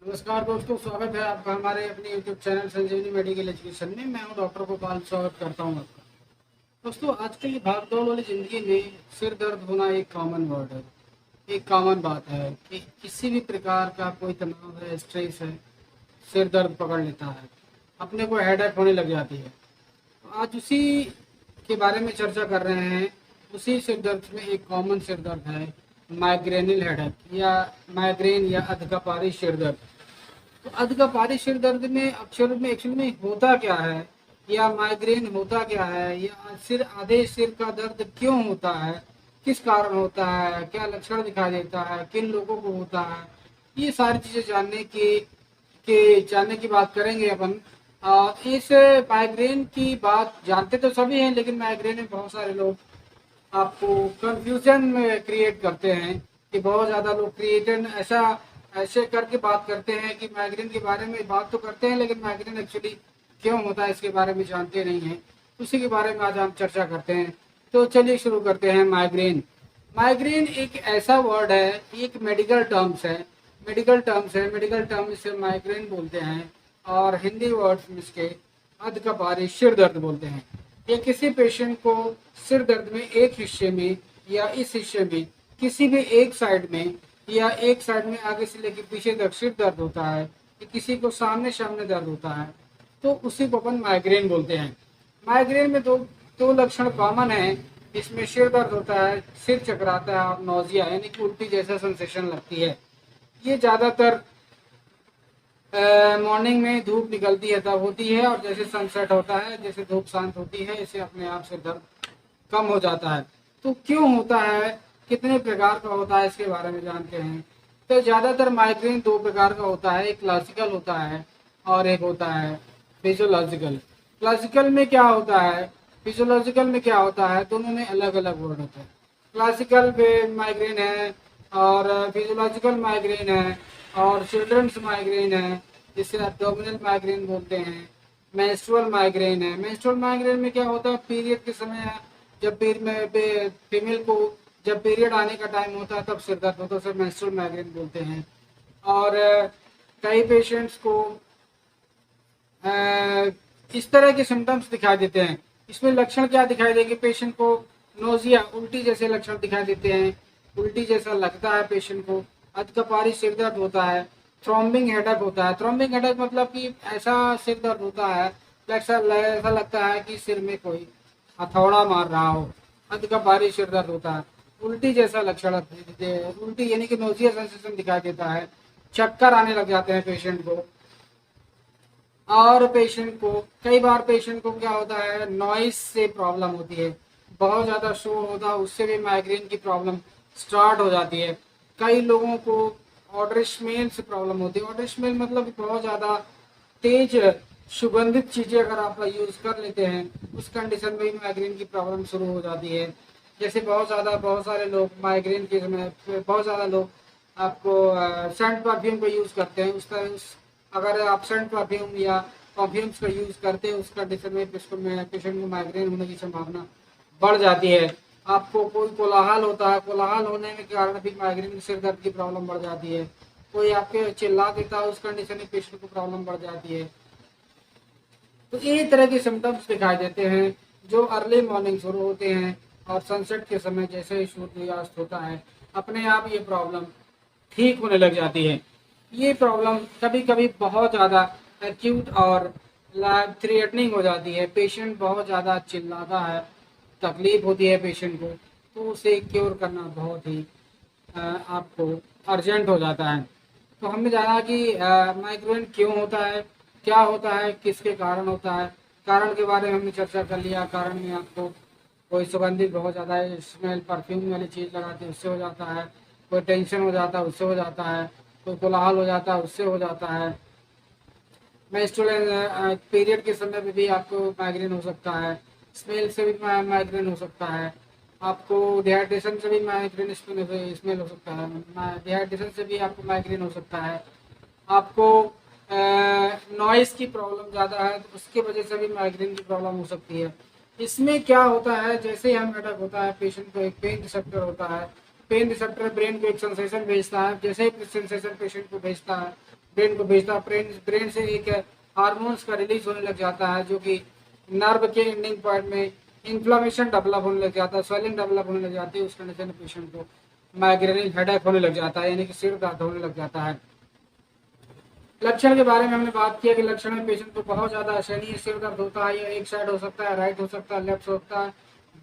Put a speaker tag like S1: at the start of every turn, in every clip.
S1: नमस्कार दोस्तों, स्वागत है आपका हमारे अपने यूट्यूब चैनल संजीवनी मेडिकल एजुकेशन में। मैं हूं डॉक्टर गोपाल, स्वागत करता हूं आपका। दोस्तों, आजकल की भागदौड़ वाली ज़िंदगी में सिर दर्द होना एक कॉमन वर्ड है, एक कॉमन बात है कि किसी भी प्रकार का कोई तनाव है, स्ट्रेस है, सिर दर्द पकड़ लेता है, अपने को हेडेक होने लग जाती है। तो आज उसी के बारे में चर्चा कर रहे हैं। उसी सिर दर्द में एक कॉमन सिर दर्द है, माइग्रेनल हेडेक या माइग्रेन या अधकपारी सिर दर्द। तो अधकपारी सिर दर्द में अक्षर में एक्चुअल में होता क्या है, या माइग्रेन होता क्या है, या सिर आधे सिर का दर्द क्यों होता है, किस कारण होता है, क्या लक्षण दिखाई देता है, किन लोगों को होता है, ये सारी चीज़ें जानने की बात करेंगे अपन। इस माइग्रेन की बात जानते तो सभी हैं, लेकिन माइग्रेन में बहुत सारे लोग आपको कंफ्यूजन क्रिएट करते हैं कि बहुत ज़्यादा लोग क्रिएटन ऐसा ऐसे करके बात करते हैं कि माइग्रेन के बारे में बात तो करते हैं, लेकिन माइग्रेन एक्चुअली क्यों होता है इसके बारे में जानते नहीं हैं। उसी के बारे में आज हम चर्चा करते हैं। तो चलिए शुरू करते हैं। माइग्रेन माइग्रेन एक ऐसा वर्ड है, एक मेडिकल टर्म्स से माइग्रेन बोलते हैं, और हिंदी वर्ड्स में इसके अधकपारी सिर दर्द बोलते हैं। ये किसी पेशेंट को सिर दर्द में एक हिस्से में या इस हिस्से में किसी भी एक साइड में या एक साइड में आगे से लेकर पीछे तक सिर दर्द होता है, कि किसी को सामने सामने दर्द होता है, तो उसी को अपन माइग्रेन बोलते हैं। माइग्रेन में दो दो लक्षण कॉमन है। इसमें सिर दर्द होता है, सिर चकराता है और नौजिया यानी कि उल्टी जैसा सेंसेशन लगती है। ये ज़्यादातर मॉर्निंग में धूप निकलती है तब होती है, और जैसे सनसेट होता है, जैसे धूप शांत होती है, इससे अपने आप से दर्द कम हो जाता है। तो क्यों होता है, कितने प्रकार का होता है, इसके बारे में जानते हैं। तो ज़्यादातर माइग्रेन दो प्रकार का होता है, एक क्लासिकल होता है और एक होता है फिजियोलॉजिकल। क्लासिकल में क्या होता है, फिजियोलॉजिकल में क्या होता है, दोनों में अलग अलग वर्ड होता है। क्लासिकल माइग्रेन है और फिजियोलॉजिकल माइग्रेन है और चिल्ड्रंस माइग्रेन है, जिसे एब्डोमिनल माइग्रेन बोलते हैं। मेंस्ट्रुअल माइग्रेन है। मेंस्ट्रुअल माइग्रेन में क्या होता है, पीरियड के समय जब फीमेल को जब पीरियड आने का टाइम होता है तब सिर दर्द होता है, उसे मेंस्ट्रुअल माइग्रेन बोलते हैं। और कई पेशेंट्स को इस तरह के सिम्टम्स दिखाई देते हैं। इसमें लक्षण क्या दिखाई देंगे, पेशेंट को नोजिया उल्टी जैसे लक्षण दिखाई देते हैं, उल्टी जैसा लगता है पेशेंट को, अधकपारी सिर दर्द होता है, थ्रोम्बिंग हेडेक होता है। थ्रोम्बिंग हेडेक मतलब कि ऐसा सिर दर्द होता है, ऐसा लगता है कि सिर में कोई हथौड़ा मार रहा हो। अधकपारी सिर दर्द होता है, उल्टी जैसा लक्षण, उल्टी यानी कि नोजिया सेंसेशन दिखाई देता है, चक्कर आने लग जाते हैं पेशेंट को। और पेशेंट को कई बार पेशेंट को क्या होता है, नॉइस से प्रॉब्लम होती है, बहुत ज़्यादा शोर होता है, उससे भी माइग्रेन की प्रॉब्लम स्टार्ट हो जाती है। कई लोगों को ऑडर स्मेल से प्रॉब्लम होती है। ऑडर स्मेल मतलब बहुत ज़्यादा तेज सुगंधित चीज़ें अगर आप यूज़ कर लेते हैं, उस कंडीशन में भी माइग्रेन की प्रॉब्लम शुरू हो जाती है। जैसे बहुत सारे लोग माइग्रेन के समय बहुत ज़्यादा लोग आपको सेंट परफ्यूम को यूज़ करते हैं। अगर आप सेंट परफ्यूम या परफ्यूम्स का यूज़ करते हैं, उस कंडीशन में पेशेंट को माइग्रेन होने की संभावना बढ़ जाती है। आपको कोई कोलाहल होता है, कोलाहल होने के कारण भी माइग्रेन सिर दर्द की प्रॉब्लम बढ़ जाती है। कोई आपके चिल्ला देता है, उस कंडीशन में पेशेंट को प्रॉब्लम बढ़ जाती है। तो ये तरह के सिम्टम्स दिखाई देते हैं जो अर्ली मॉर्निंग शुरू होते हैं, और सनसेट के समय जैसे ही सूर्यास्त होता है, अपने आप ये प्रॉब्लम ठीक होने लग जाती है। ये प्रॉब्लम कभी कभी बहुत ज़्यादा एक्यूट और लाइफ थ्रेटनिंग हो जाती है। पेशेंट बहुत ज़्यादा चिल्लाता है, तकलीफ होती है पेशेंट को, तो उसे क्योर करना बहुत ही आपको अर्जेंट हो जाता है। तो हमने जाना कि माइग्रेन क्यों होता है, क्या होता है, किसके कारण होता है। कारण के बारे में हमने चर्चा कर लिया। कारण में आपको कोई सुगंधित बहुत ज़्यादा स्मेल परफ्यूम वाली चीज़ लगाते हैं, उससे हो जाता है। कोई टेंशन हो जाता है, उससे हो जाता है। कोई कोलाहल हो जाता है, उससे हो जाता है। मेंस्ट्रुअल पीरियड के समय पे भी आपको माइग्रेन हो सकता है। स्मेल से भी माइग्रेन हो सकता है। आपको डिहाइड्रेशन से भी माइग्रेन स्मेल हो सकता है। डिहाइड्रेशन से भी आपको माइग्रेन हो सकता है। आपको नॉइस की प्रॉब्लम ज़्यादा है, तो उसकी वजह से भी माइग्रेन की प्रॉब्लम हो सकती है। इसमें क्या होता है, जैसे ही हम अटैक होता है, पेशेंट को एक पेन रिसेप्टर होता है। पेन रिसेप्टर ब्रेन को एक सेंसेशन भेजता है। जैसे ही सेंसेशन पेशेंट को भेजता है, ब्रेन को भेजता है। ब्रेन से एक हार्मोन्स का रिलीज होने लग जाता है, जो कि नर्व के एंडिंग पॉइंट में इन्फ्लामेशन डेवलप होने लग जाता है, स्वेलिंग डेवलप होने लग जाती है। उस कंडीशन में पेशेंट को माइग्रेनिक हेडेक होने लग जाता है, यानी कि सिर दर्द होने लग जाता है। लक्षण के बारे में हमने बात किया कि लक्षण में पेशेंट को बहुत ज्यादा असहनीय सिर दर्द होता है। या एक साइड हो सकता है, राइट हो सकता है, लेफ्ट हो सकता है,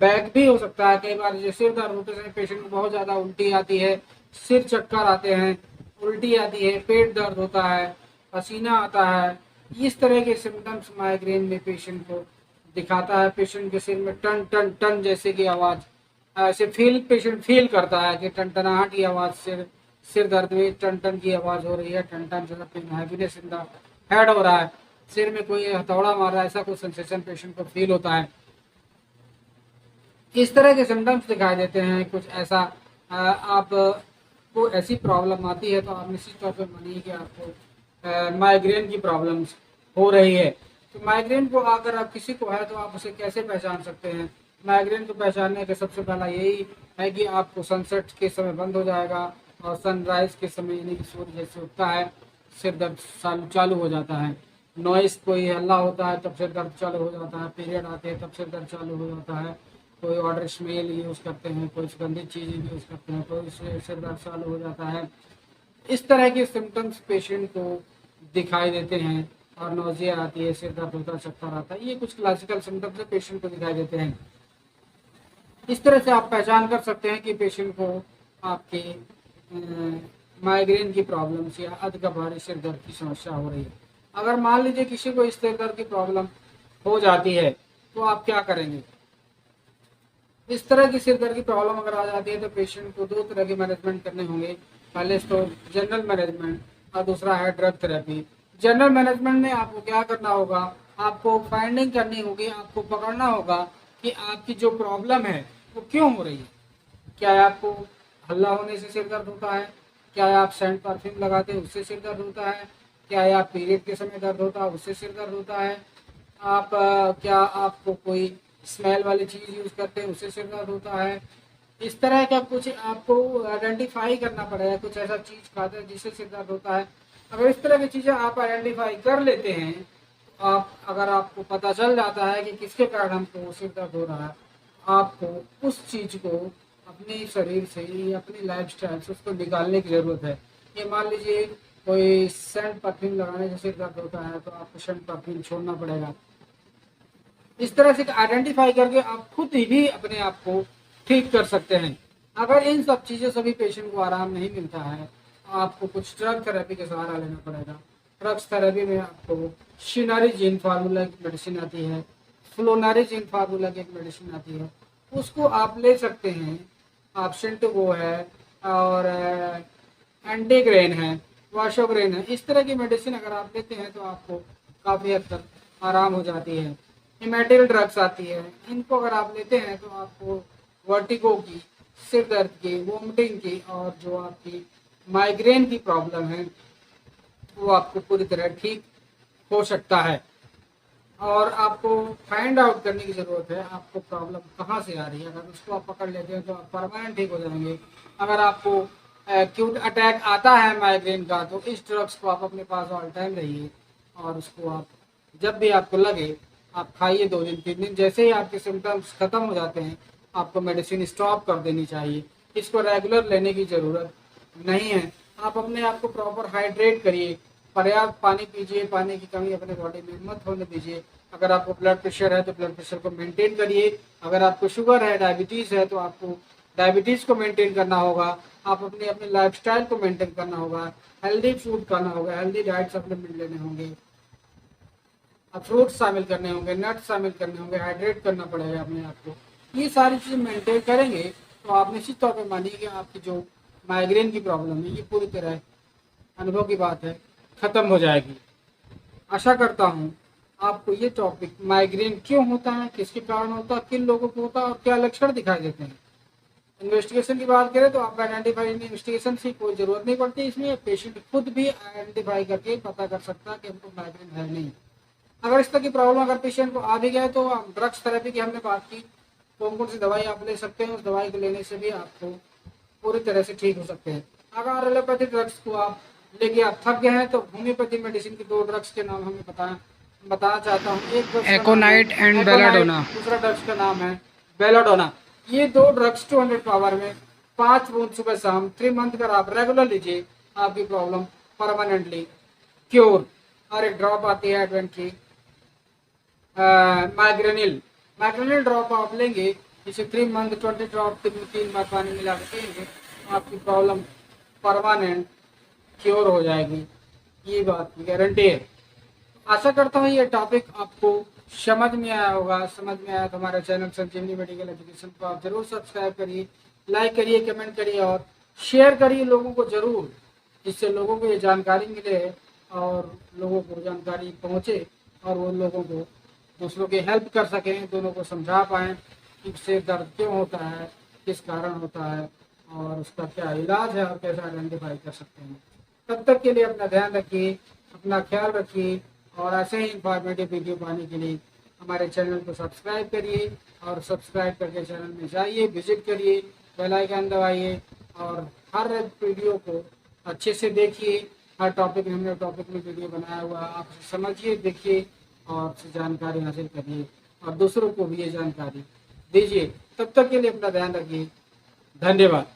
S1: बैक भी हो सकता है। कई बार जो सिर दर्द होते समय पेशेंट को बहुत ज्यादा उल्टी आती है, सिर चक्कर आते हैं, उल्टी आती है, पेट दर्द होता है, पसीना आता है। इस तरह के सिम्टम्स माइग्रेन में पेशेंट को दिखाता है। पेशेंट के सिर में टन टन टन जैसे की आवाज ऐसे पेशेंट फील करता है कि टनटनाहट की आवाज, सिर दर्द में टन टन की आवाज हो रही है, टन टन जैसा हैवीनेस इन द हेड हो रहा है, सिर में कोई हथौड़ा मार रहा है, ऐसा कोई सेंसेशन पेशेंट को फील होता है। इस तरह के सिम्टम्स दिखाई देते हैं। कुछ ऐसा आप को ऐसी प्रॉब्लम आती है तो आप निश्चित तौर पर मानिए कि आपको माइग्रेन की प्रॉब्लम्स हो रही है। तो माइग्रेन को अगर आप किसी को है तो आप उसे कैसे पहचान सकते हैं? माइग्रेन को पहचानने का सबसे पहला यही है कि आपको सनसेट के समय बंद हो जाएगा और सनराइज के समय यानी कि सूर्य जैसे उगता है सिर दर्द चालू हो जाता है। नॉइस कोई हल्ला होता है तब सिर दर्द चालू हो जाता है, पीरियड आते हैं तब सिर दर्द चालू हो जाता है, कोई ऑर्डर स्मेल यूज़ करते हैं, कोई सुगंधित चीज़ यूज़ करते हैं, कोई सिर दर्द चालू हो जाता है। इस तरह के सिम्टम्स पेशेंट को दिखाई देते हैं और नोजिया आती है, सिर दर्द होता है, चक्कर आता है। ये कुछ क्लासिकल सिम्टम्स पेशेंट को दिखाई देते हैं। इस तरह से आप पहचान कर सकते हैं कि पेशेंट को आपके माइग्रेन की प्रॉब्लम्स या अधकभारी सिर दर्द की समस्या हो रही है। अगर मान लीजिए किसी को इस सिर दर्द की प्रॉब्लम हो जाती है तो आप क्या करेंगे? इस तरह की सिर दर्द की प्रॉब्लम अगर आ जाती है तो पेशेंट को दो तरह के मैनेजमेंट करने होंगे। पहले तो जनरल मैनेजमेंट और दूसरा है ड्रग थेरेपी। जनरल मैनेजमेंट में आपको क्या करना होगा? आपको फाइंडिंग करनी होगी, आपको पकड़ना होगा कि आपकी जो प्रॉब्लम है वो क्यों हो रही है। क्या आपको हल्ला होने से सिर दर्द होता है? क्या आप सेंट परफ्यूम लगाते हैं उससे सिर दर्द होता है? क्या आप पीरियड के समय दर्द होता है उससे सिर दर्द होता है? क्या आपको कोई स्मेल वाली चीज़ यूज़ करते हैं उससे सिर दर्द होता है? इस तरह का कुछ आपको आइडेंटिफाई करना पड़ेगा, कुछ ऐसा चीज़ खाते हैं जिससे सिर दर्द होता है। अगर इस तरह की चीज़ें आप आइडेंटिफाई कर लेते हैं तो अगर आपको पता चल जाता है कि किसके कारण हमको सिर दर्द हो रहा है, आपको उस चीज़ को अपने शरीर से या अपनी लाइफस्टाइल से उसको निकालने की ज़रूरत है। ये मान लीजिए कोई सेंट परफ्यूम लगाने से सिर दर्द होता है तो आपको सेंट परफ्यूम छोड़ना पड़ेगा। इस तरह से आइडेंटिफाई करके आप खुद ही भी अपने आप को ठीक कर सकते हैं। अगर इन सब चीज़ों से भी पेशेंट को आराम नहीं मिलता है तो आपको कुछ ड्रग थेरेपी का सहारा लेना पड़ेगा। ड्रग्स थेरेपी में आपको शिनारिजिन फार्मूला की मेडिसिन आती है, फ्लोनारिजिन फार्मूला की एक मेडिसिन आती है, उसको आप ले सकते हैं। ऑप्शन टू वो है और एंटीग्रेन है, वाशोग्रेन है। इस तरह की मेडिसिन अगर आप लेते हैं तो आपको काफ़ी हद तक आराम हो जाती है। हिमेटिल ड्रग्स आती है, इनको अगर आप लेते हैं तो आपको वर्टिगो की, सिर दर्द की, वोमिटिंग की और जो आपकी माइग्रेन की प्रॉब्लम है वो आपको पूरी तरह ठीक हो सकता है। और आपको फाइंड आउट करने की ज़रूरत है आपको प्रॉब्लम कहाँ से आ रही है। अगर उसको आप पकड़ लेते हैं तो आप परमानेंट ठीक हो जाएंगे। अगर आपको एक्यूट अटैक आता है माइग्रेन का तो इस ड्रग्स को आप अपने पास ऑल टाइम रहिए और उसको आप जब भी आपको लगे आप खाइए। 2 दिन 3 दिन जैसे ही आपके सिम्टम्स ख़त्म हो जाते हैं आपको मेडिसिन स्टॉप कर देनी चाहिए। इसको रेगुलर लेने की ज़रूरत नहीं है। आप अपने आप को प्रॉपर हाइड्रेट करिए, पर्याप्त पानी पीजिए, पानी की कमी अपने बॉडी में मत होने दीजिए। अगर आपको ब्लड प्रेशर है तो ब्लड प्रेशर को मेंटेन करिए। अगर आपको शुगर है, डायबिटीज़ है तो आपको डायबिटीज़ को मेंटेन करना होगा। आप अपने लाइफस्टाइल को मेंटेन करना होगा, हेल्दी फूड खाना होगा, हेल्दी डाइट सप्लीमेंट लेने होंगे, फ्रूट्स शामिल करने होंगे, नट्स शामिल करने होंगे, हाइड्रेट करना पड़ेगा अपने आप को। ये सारी चीज़ें मेंटेन करेंगे तो आप निश्चित तौर पर मानिए कि आपकी जो माइग्रेन की प्रॉब्लम है ये पूरी तरह अनुभव की बात है ख़त्म हो जाएगी। आशा करता हूँ आपको ये टॉपिक माइग्रेन क्यों होता है, किसके कारण होता है, किन लोगों को होता है और क्या लक्षण दिखाई देते हैं। इन्वेस्टिगेशन की बात करें तो आप आइडेंटिफाई इन्वेस्टिगेशन की कोई ज़रूरत नहीं पड़ती। इसमें पेशेंट खुद भी आइडेंटिफाई करके पता कर सकता है कि हमको माइग्रेन है नहीं। अगर इस तरह की प्रॉब्लम अगर पेशेंट को आ भी गए तो ड्रग्स थेरेपी की हमने बात की, कौन कौन सी दवाई आप ले सकते हैं, उस दवाई को लेने से भी आपको पूरी तरह से ठीक हो सकते हैं। अगर एलोपैथी ड्रग्स को आप लेकिन आप थक गए हैं तो होम्योपैथी मेडिसिन की 2 ड्रग्स के नाम हमें बताना चाहता हूँ। एक ड्रग्स का नाम है
S2: एकोनाइट एंड
S1: एकोनाइट,
S2: बेलाडोना।
S1: दूसरा ड्रग्स का नाम है बेलाडोना। ये 2 ड्रग्स 200 पावर में 5 बूंद सुबह शाम 3 मंथ अगर आप रेगुलर लीजिए, आपकी प्रॉब्लम परमानेंटली क्योर। और एक ड्रॉप आती है एडवेंट्री माइग्रेनिल। माइग्रेनिल ड्रॉप आप लेंगे, इसे 3 मंथ 20 ड्रॉप 3 बार पानी मिला के देंगे, आपकी प्रॉब्लम परमानेंट क्योर हो जाएगी, ये बात की गारंटी है। आशा करता हूँ ये टॉपिक आपको समझ में आया होगा। समझ में आया तो हमारे चैनल संजीवनी मेडिकल एजुकेशन को आप जरूर सब्सक्राइब करिए, लाइक करिए, कमेंट करिए और शेयर करिए लोगों को जरूर, जिससे लोगों को ये जानकारी मिले और लोगों को जानकारी पहुँचे और वो लोगों को दूसरों की हेल्प कर सकें, दोनों को समझा पाएँ कि इससे दर्द क्यों होता है, किस कारण होता है और उसका क्या इलाज है और कैसे आइडेंटिफाई कर सकते हैं। तब तक के लिए अपना ध्यान रखिए, अपना ख्याल रखिए और ऐसे ही इंफॉर्मेटिव वीडियो पाने के लिए हमारे चैनल को सब्सक्राइब करिए और सब्सक्राइब करके चैनल में जाइए, विजिट करिए, बेल आइकन दबाइए और हर वीडियो को अच्छे से देखिए। हर टॉपिक में हमने टॉपिक में वीडियो बनाया हुआ, आप समझिए, देखिए और उससे जानकारी हासिल करिए और दूसरों को भी ये जानकारी दीजिए। तब तक के लिए अपना ध्यान रखिए। धन्यवाद।